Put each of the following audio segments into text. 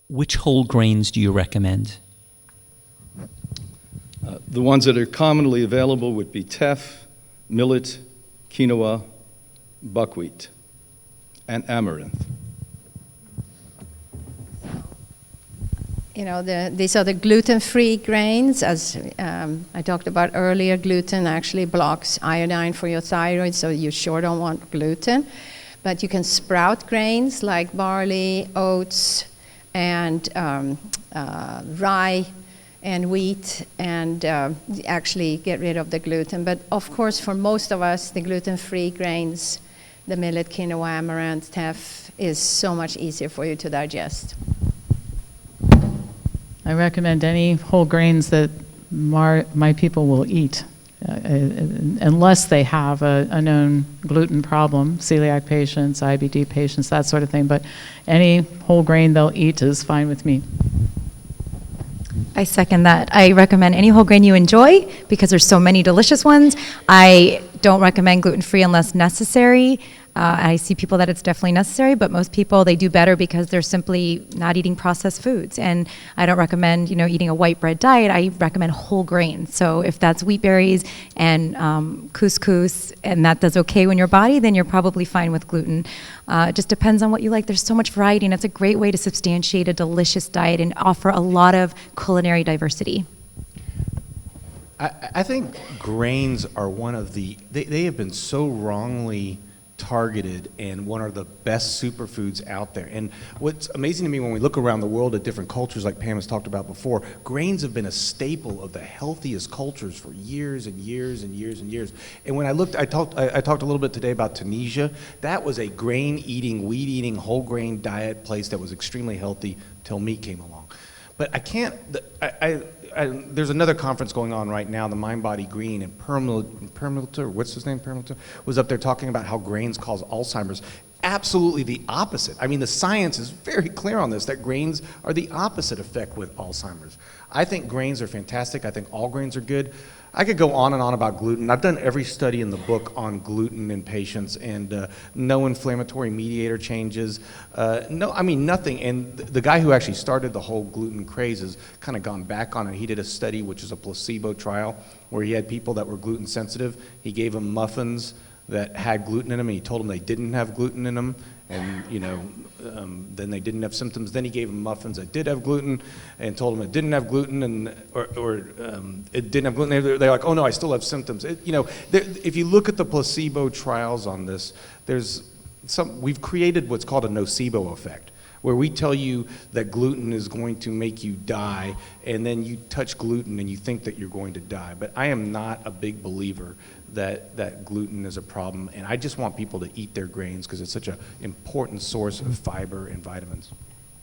which whole grains do you recommend? The ones that are commonly available would be teff, millet, quinoa, buckwheat, and amaranth. You know, these are the gluten-free grains. As I talked about earlier, gluten actually blocks iodine for your thyroid, so you sure don't want gluten. But you can sprout grains like barley, oats, and rye and wheat, and actually get rid of the gluten. But of course, for most of us, the gluten-free grains, the millet, quinoa, amaranth, teff, is so much easier for you to digest. I recommend any whole grains that my people will eat, unless they have a known gluten problem, celiac patients, IBD patients, that sort of thing. But any whole grain they'll eat is fine with me. I second that. I recommend any whole grain you enjoy because there's so many delicious ones. I don't recommend gluten-free unless necessary. I see people that it's definitely necessary, but most people, they do better because they're simply not eating processed foods. And I don't recommend, eating a white bread diet. I recommend whole grains. So if that's wheat berries and couscous, and that does okay in your body, then you're probably fine with gluten. It just depends on what you like. There's so much variety, and it's a great way to substantiate a delicious diet and offer a lot of culinary diversity. I think grains are one of they have been so wrongly targeted and one of the best superfoods out there. And what's amazing to me when we look around the world at different cultures, like Pam has talked about before, grains have been a staple of the healthiest cultures for years and years and years and years. And when I talked a little bit today about Tunisia. That was a grain-eating, wheat-eating, whole grain diet place that was extremely healthy till meat came along. But I can't, there's another conference going on right now, the Mind Body Green, and Pamela, what's his name, Pamela, was up there talking about how grains cause Alzheimer's. Absolutely the opposite. I mean, the science is very clear on this, that grains are the opposite effect with Alzheimer's. I think grains are fantastic. I think all grains are good. I could go on and on about gluten. I've done every study in the book on gluten in patients, and no inflammatory mediator changes. Nothing. And the guy who actually started the whole gluten craze has kind of gone back on it. He did a study, which is a placebo trial, where he had people that were gluten sensitive. He gave them muffins that had gluten in them, and he told them they didn't have gluten in them, and then they didn't have symptoms. Then he gave them muffins that did have gluten, and told them it didn't have gluten, or it didn't have gluten. They're like, oh no, I still have symptoms. If you look at the placebo trials on this, we've created what's called a nocebo effect, where we tell you that gluten is going to make you die, and then you touch gluten and you think that you're going to die. But I am not a big believer that gluten is a problem, and I just want people to eat their grains because it's such an important source of fiber and vitamins.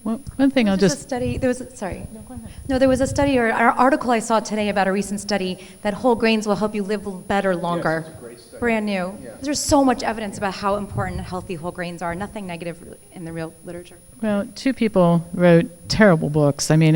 Well, one thing I'll just... There was a study or an article I saw today about a recent study that whole grains will help you live better longer. Yes, it's a great study. Brand new. Yeah. There's so much evidence about how important healthy whole grains are. Nothing negative in the real literature. Well, two people wrote terrible books. I mean,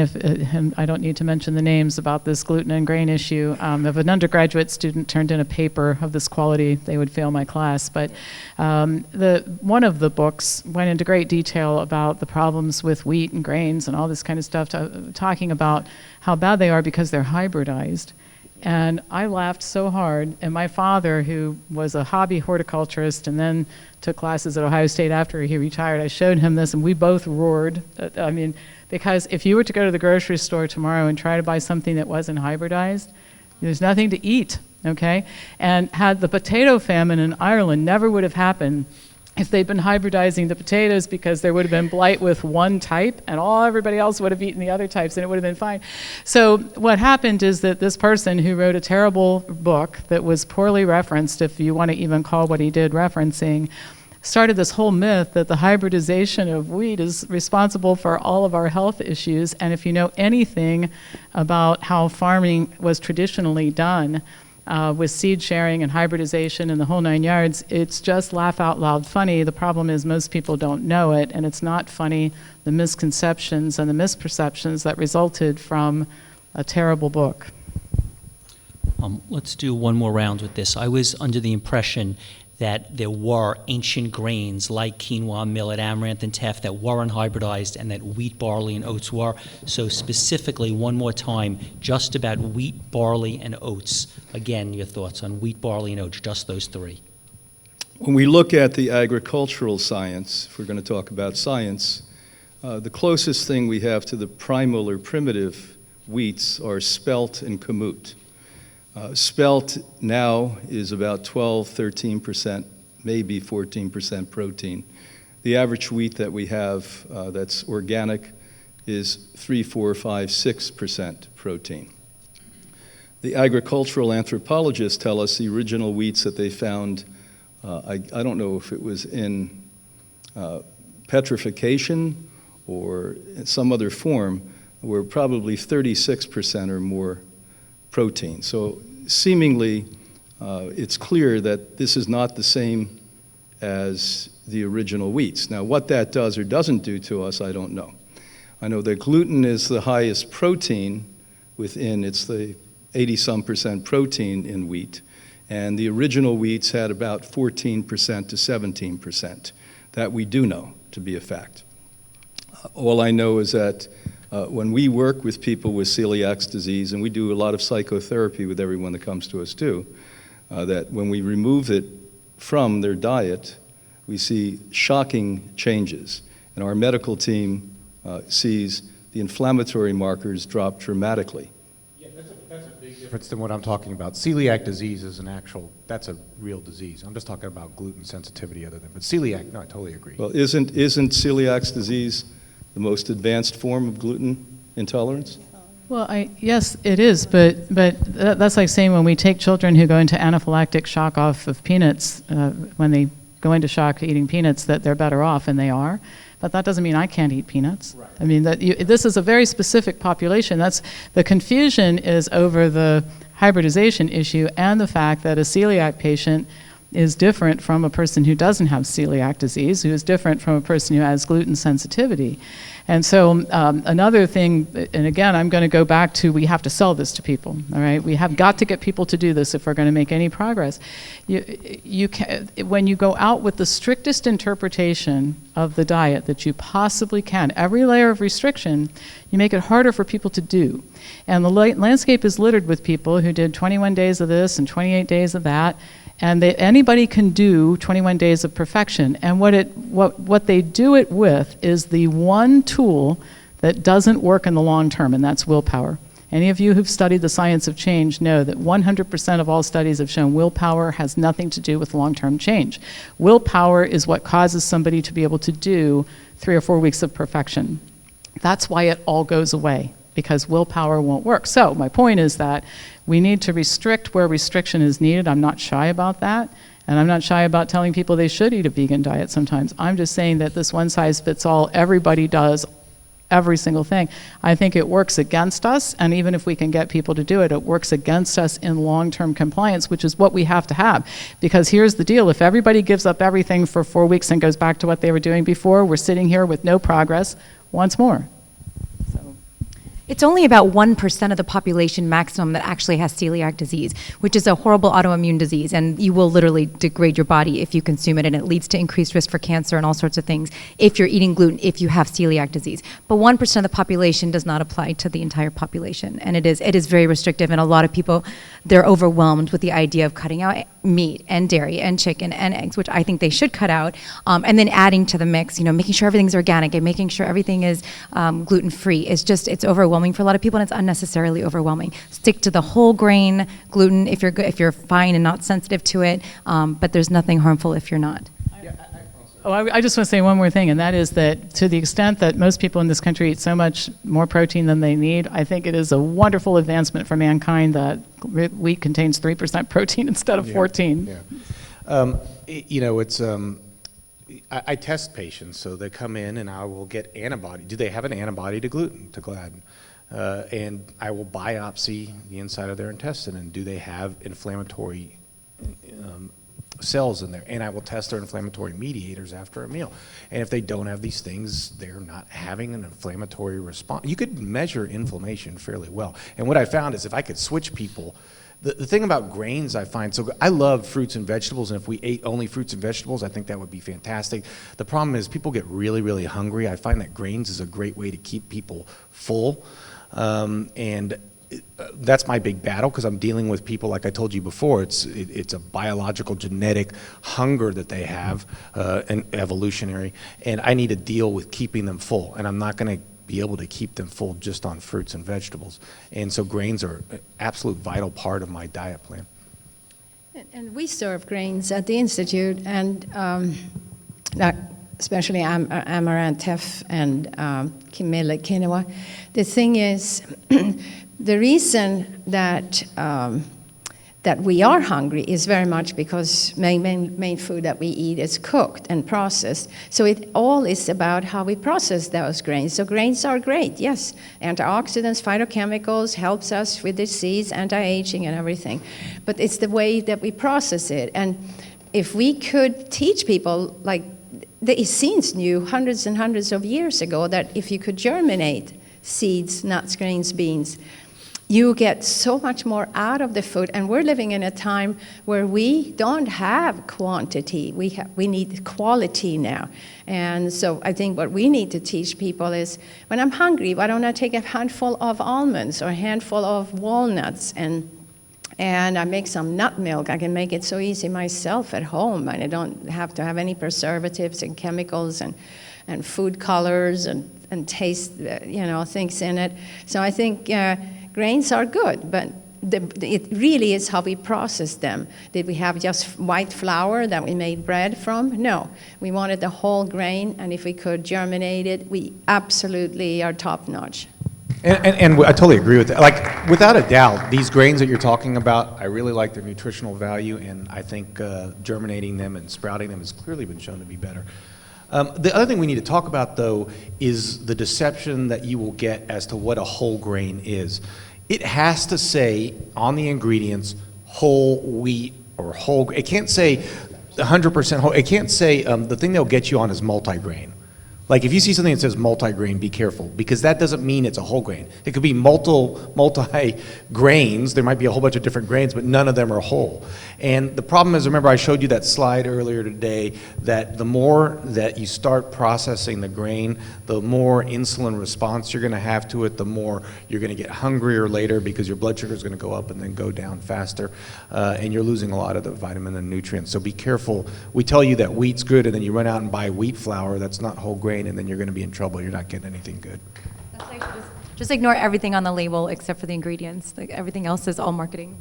I don't need to mention the names about this gluten and grain issue. If an undergraduate student turned in a paper of this quality, they would fail my class. But one of the books went into great detail about the problems with wheat and grains and all this kind of stuff, talking about how bad they are because they're hybridized. And I laughed so hard, and my father, who was a hobby horticulturist and then took classes at Ohio State after he retired, I showed him this, and we both roared. Because if you were to go to the grocery store tomorrow and try to buy something that wasn't hybridized, there's nothing to eat, okay? And had the potato famine in Ireland never would have happened if they'd been hybridizing the potatoes, because there would have been blight with one type and everybody else would have eaten the other types and it would have been fine. So what hybrid is that this person who wrote a terrible book that was poorly referenced, if you want to even call what he did referencing, started this whole myth that the hybridization of wheat is responsible for all of our health issues. And if you know anything about how farming was traditionally done, with seed sharing and hybridization and the whole 9 yards, it's just laugh out loud funny. The problem is most people don't know it, and it's not funny, the misconceptions and the misperceptions that resulted from a terrible book. Let's do one more round with this. I was under the impression that there were ancient grains like quinoa, millet, amaranth, and teff that weren't hybridized, and that wheat, barley, and oats were. So specifically, one more time, just about wheat, barley, and oats. Again, your thoughts on wheat, barley, and oats, just those three. When we look at the agricultural science, if we're going to talk about science, the closest thing we have to the primal or primitive wheats are spelt and kamut. Spelt now is about 12-13%, maybe 14% protein. The average wheat that we have that's organic is 3, 4, 5, 6% protein. The agricultural anthropologists tell us the original wheats that they found, I don't know if it was in petrification or in some other form, were probably 36% or more protein. So seemingly, it's clear that this is not the same as the original wheats. Now, what that does or doesn't do to us, I don't know. I know that gluten is the highest protein within, it's the 80-some% protein in wheat, and the original wheats had about 14% to 17%. That we do know to be a fact. All I know is that when we work with people with celiac disease, and we do a lot of psychotherapy with everyone that comes to us too, that when we remove it from their diet, we see shocking changes. And our medical team sees the inflammatory markers drop dramatically. Yeah, that's a big difference than what I'm talking about. Celiac disease is that's a real disease. I'm just talking about gluten sensitivity but celiac, no, I totally agree. Well, isn't celiac disease the most advanced form of gluten intolerance? Well, yes, it is, but that's like saying when we take children who go into anaphylactic shock off of peanuts, when they go into shock eating peanuts, that they're better off, and they are. But that doesn't mean I can't eat peanuts. Right. I mean, this is a very specific population. The confusion is over the hybridization issue and the fact that a celiac patient is different from a person who doesn't have celiac disease, who is different from a person who has gluten sensitivity. And so another thing, and again, I'm going to go back to, we have to sell this to people, all right? We have got to get people to do this if we're going to make any progress. When you go out with the strictest interpretation of the diet that you possibly can, every layer of restriction, you make it harder for people to do. And the landscape is littered with people who did 21 days of this and 28 days of that, and anybody can do 21 days of perfection. And what they do it with is the one tool that doesn't work in the long term, and that's willpower. Any of you who've studied the science of change know that 100% of all studies have shown willpower has nothing to do with long-term change. Willpower is what causes somebody to be able to do 3 or 4 weeks of perfection. That's why it all goes away, because willpower won't work. So my point is that we need to restrict where restriction is needed. I'm not shy about that, and I'm not shy about telling people they should eat a vegan diet sometimes. I'm just saying that this one-size-fits-all, everybody does every single thing. I think it works against us, and even if we can get people to do it, it works against us in long-term compliance, which is what we have to have. Because here's the deal, if everybody gives up everything for 4 weeks and goes back to what they were doing before, we're sitting here with no progress once more. It's only about 1% of the population maximum that actually has celiac disease, which is a horrible autoimmune disease, and you will literally degrade your body if you consume it, and it leads to increased risk for cancer and all sorts of things if you're eating gluten, if you have celiac disease. But 1% of the population does not apply to the entire population, and it is very restrictive, and a lot of people, they're overwhelmed with the idea of cutting out meat and dairy and chicken and eggs, which I think they should cut out, and then adding to the mix, making sure everything's organic and making sure everything is gluten-free. It's overwhelming for a lot of people, and it's unnecessarily overwhelming. Stick to the whole grain gluten if you're fine and not sensitive to it, but there's nothing harmful if you're not. I just want to say one more thing, and that is that to the extent that most people in this country eat so much more protein than they need, I think it is a wonderful advancement for mankind that wheat contains 3% protein instead of 14. Yeah. I test patients, so they come in and I will get antibody. Do they have an antibody to gluten, to gliadin? And I will biopsy the inside of their intestine, and do they have inflammatory cells in there? And I will test their inflammatory mediators after a meal. And if they don't have these things, they're not having an inflammatory response. You could measure inflammation fairly well. And what I found is if I could switch people The thing about grains I find, so I love fruits and vegetables, and if we ate only fruits and vegetables, I think that would be fantastic. The problem is people get really, really hungry. I find that grains is a great way to keep people full. That's my big battle, because I'm dealing with people, like I told you before, it's a biological, genetic hunger that they have, and evolutionary, and I need to deal with keeping them full, and I'm not going to be able to keep them full just on fruits and vegetables. And so grains are an absolute vital part of my diet plan. And we serve grains at the Institute, and especially amaranth, teff, and millet, quinoa. The thing is, the reason that that we are hungry is very much because main food that we eat is cooked and processed. So it all is about how we process those grains. So grains are great, yes. Antioxidants, phytochemicals, helps us with disease, anti-aging and everything. But it's the way that we process it. And if we could teach people, like the Essenes knew hundreds and hundreds of years ago, that if you could germinate seeds, nuts, grains, beans, you get so much more out of the food. And we're living in a time where we don't have quantity. We need quality now. And so I think what we need to teach people is, when I'm hungry, why don't I take a handful of almonds or a handful of walnuts, and I make some nut milk. I can make it so easy myself at home, and I don't have to have any preservatives and chemicals and food colors and taste, things in it. So I think grains are good, but it really is how we process them. Did we have just white flour that we made bread from? No. We wanted the whole grain, and if we could germinate it, we absolutely are top-notch. And I totally agree with that. Like, without a doubt, these grains that you're talking about, I really like their nutritional value, and I think germinating them and sprouting them has clearly been shown to be better. The other thing we need to talk about, though, is the deception that you will get as to what a whole grain is. It has to say on the ingredients whole wheat or whole. It can't say 100% whole. It can't say the thing they'll get you on is multigrain. Like, if you see something that says multigrain, be careful, because that doesn't mean it's a whole grain. It could be multi grains. There might be a whole bunch of different grains, but none of them are whole. And the problem is, remember I showed you that slide earlier today, that the more that you start processing the grain, the more insulin response you're going to have to it, the more you're going to get hungrier later, because your blood sugar is going to go up and then go down faster, and you're losing a lot of the vitamin and nutrients. So be careful. We tell you that wheat's good, and then you run out and buy wheat flour that's not whole grain, and then you're going to be in trouble. You're not getting anything good. That's like just ignore everything on the label except for the ingredients. Like, everything else is all marketing.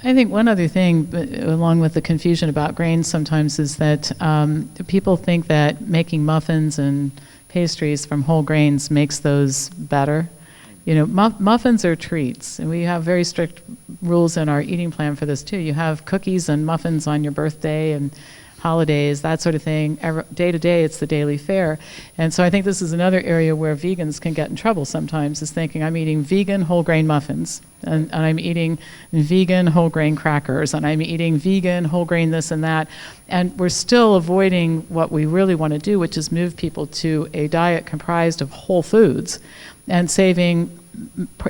I think one other thing, along with the confusion about grains sometimes, is that people think that making muffins and pastries from whole grains makes those better. You know, muffins are treats, and we have very strict rules in our eating plan for this too. You have cookies and muffins on your birthday and holidays, that sort of thing. Day to day, it's the daily fare. And so I think this is another area where vegans can get in trouble sometimes, is thinking, I'm eating vegan whole grain muffins, and I'm eating vegan whole grain crackers, and I'm eating vegan whole grain this and that. And we're still avoiding what we really want to do, which is move people to a diet comprised of whole foods and saving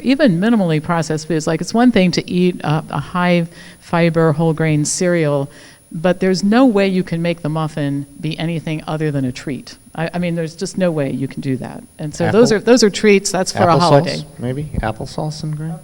even minimally processed foods. Like, it's one thing to eat a high fiber whole grain cereal, but there's no way you can make the muffin be anything other than a treat. I mean, there's just no way you can do that. And so those are treats. That's for a holiday. Maybe applesauce and grain.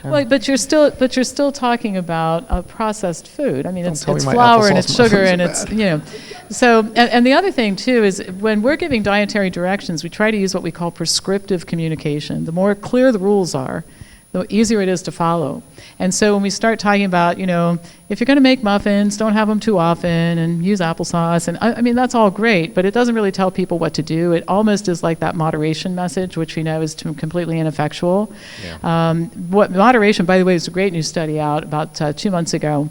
Well, but you're still talking about a processed food. I mean, it's tell me my flour and applesauce it's sugar and muffins are it's So and the other thing too is, when we're giving dietary directions, we try to use what we call prescriptive communication. The more clear the rules are, the easier it is to follow. And so when we start talking about, if you're going to make muffins, don't have them too often, and use applesauce, and I mean, that's all great, but it doesn't really tell people what to do. It almost is like that moderation message, which we know is completely ineffectual. Yeah. What moderation, by the way, is a great new study out about 2 months ago,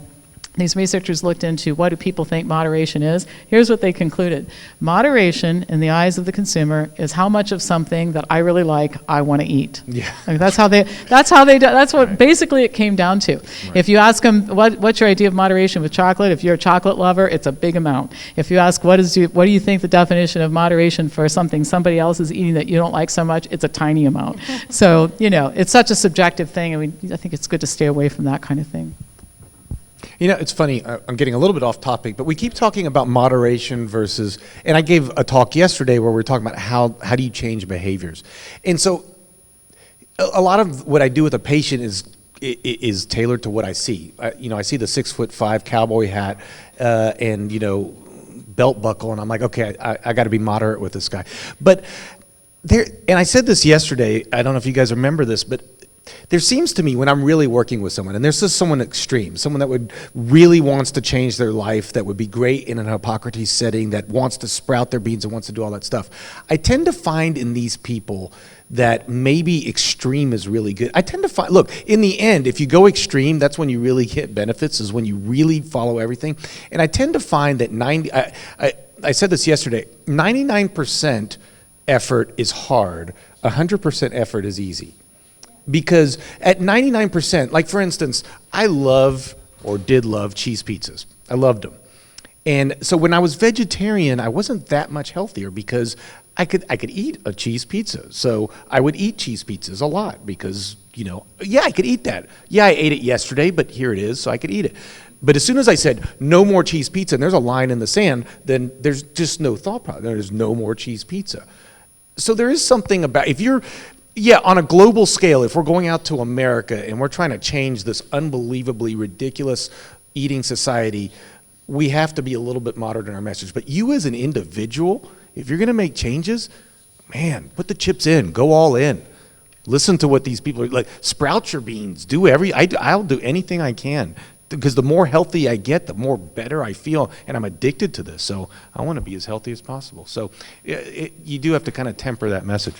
These researchers looked into what do people think moderation is. Here's what they concluded. Moderation, in the eyes of the consumer, is how much of something that I really like, I want to eat. Yeah. I mean, that's what basically it came down to. Right. If you ask them, what's your idea of moderation with chocolate? If you're a chocolate lover, it's a big amount. If you ask, what do you think the definition of moderation for something somebody else is eating that you don't like so much? It's a tiny amount. So, it's such a subjective thing. I mean, I think it's good to stay away from that kind of thing. It's funny, I'm getting a little bit off topic, but we keep talking about moderation versus, and I gave a talk yesterday where we were talking about how do you change behaviors. And so a lot of what I do with a patient is tailored to what I see. I see the 6'5" cowboy hat and, belt buckle, and I'm like, okay, I got to be moderate with this guy. But and I said this yesterday, I don't know if you guys remember this, but there seems to me when I'm really working with someone, and there's just someone extreme, someone that would really wants to change their life, that would be great in an Hippocrates setting, that wants to sprout their beans and wants to do all that stuff. I tend to find in these people that maybe extreme is really good. I tend to find, look, in the end, if you go extreme, that's when you really get benefits, is when you really follow everything. And I tend to find that I said this yesterday, 99% effort is hard, 100% effort is easy. Because at 99%, like for instance, I love or did love cheese pizzas. I loved them. And so when I was vegetarian, I wasn't that much healthier because I could eat a cheese pizza. So I would eat cheese pizzas a lot because, I could eat that. Yeah, I ate it yesterday, but here it is, so I could eat it. But as soon as I said, no more cheese pizza, and there's a line in the sand, then there's just no thought process. There's no more cheese pizza. So there is something about, on a global scale, if we're going out to America and we're trying to change this unbelievably ridiculous eating society, we have to be a little bit moderate in our message. But you as an individual, if you're going to make changes, man, put the chips in, go all in. Listen to what these people are like. Sprout your beans. I'll do anything I can, because the more healthy I get, the more better I feel, and I'm addicted to this. So I want to be as healthy as possible. So you do have to kind of temper that message.